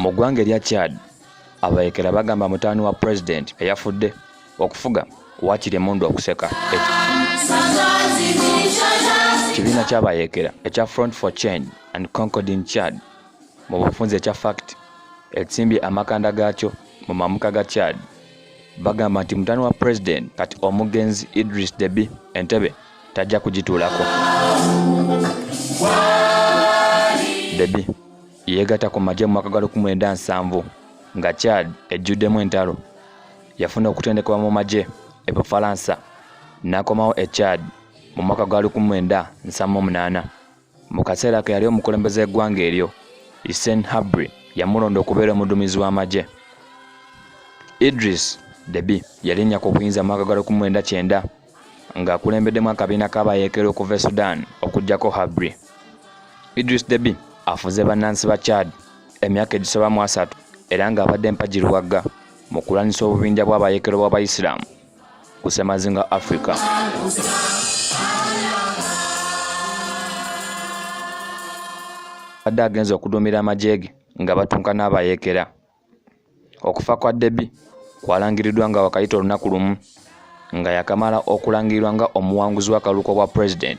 Mu ggwanga erya Chad abayeekera bagamba mutaani wa president eyafudde okufuga waakiri emundu okuseka. Ekibiina ky'abayeekera ekya Front for Change and Concord in Chad mu bufunze ekya FACT etsimbye amakanda gaakyo mu mamuka ga Chad bagamba nti mutaani wa president kati omugenzi Idris Deby Entebbe tajja kugituulako. Deby yeegatta ku magye mu mwaka gwa 1970 nga Chad ejjuddemu entalo. Yafuna okutendekebwa mu magye e Bufalansa n'akomawo e Chad mu mwaka gwa 1978. Mu kaseera ke yali omukulembeze eggwanga eryo Hissène Habré yamulonda okubeera omuduumizi w'amagye. Idris Deby yalinnya ku buyinza mu mwaka gwa 1990 ng'akulembeddemu akabiina k'abayeekera okuva e Sudan okuggyako Habré. Idris Deby afuze bannansi ba Chad emyaka egisoba mu 3 era ng'abadde mpagiruwagga mu kulwanyisa obubinja bw'abayeekera b'Abayisiraamu ku ssemazinga Africa. Badde agenza okuduumira amagye ge nga batunka n'abayeekera. Okufa kwa Deby kwalangiriddwa nga wakayita olunaku lumu nga yakamala okulangirirwa nga omuwanguzi w'akaluko bwa president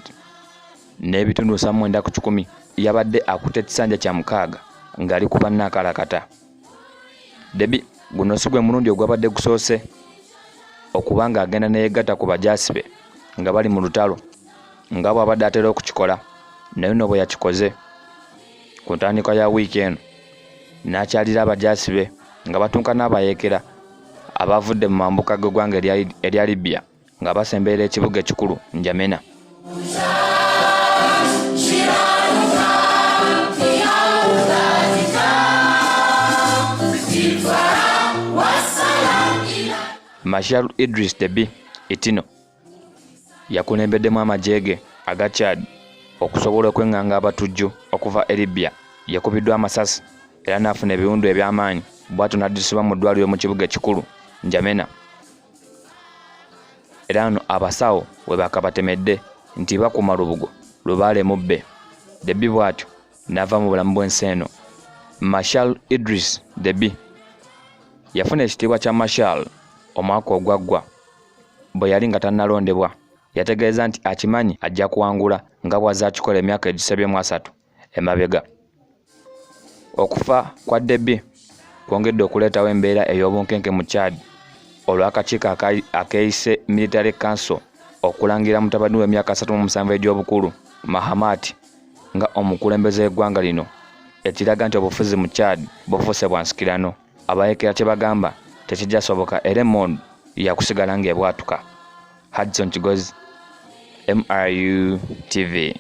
n'ebitundu 9 ku 10 yabadde akutte ekisanja kya 6 ng'ali ku bannaakalakata. Deby guno si gwe mulundi ogwabadde gusoose okuba ng'agenda neyegatta ku bajaasi be nga bali mu lutalo nga bw'abadde atera okukikola, naye nno bwe yakikoze ku ntandikwa ya wiiki eno n'akyalira abajaasi be nga batunka n'abayeekera abavudde mu mambuka g'eggwanga erya Libya nga basemberera ekibuga ekikulu N'Djamena. Marshal Idris Deby Itno yakulembeddemu amagye ge aga Chad okusobola okwenganga abatujju okuva e Libya. Yakubiddwa amasasi era n'afuna ebiwundu eby'amaanyi bw'atyo n'addusibwa mu ddwaliro mu kibuga ekikulu N'Djamena. Era nno abasawo we bakabatemedde nti bakuuma lubugo lubaale mubbe. Deby bw'atyo n'ava mu bulamu bw'ensi eno. Marshal Idris Deby yafuna ekitiibwa kya Marshal omwaka ogwaggwa bwe yali nga tannalondebwa. Yategeeza nti akimanyi ajja kuwangula nga bw'azze akikola emyaka egisebyemu 3 emabega. Okufa kwa Deby kwongedde okuleetawo embeera ey'obunkenke mu Chad olw'akakiiko akeeyise Military Council okulangira mutabani w'emyaka 37 egy'obukulu Mahamat nga omukulembeze w'eggwanga lino, ekiraga nti obufuzi mu Chad bufuuse bwa nsikirano. Abayeekera kye bagamba tekijja soboka era emmundu yakusigala ng'ebwatuka. Hudson Kigozi, MRU TV.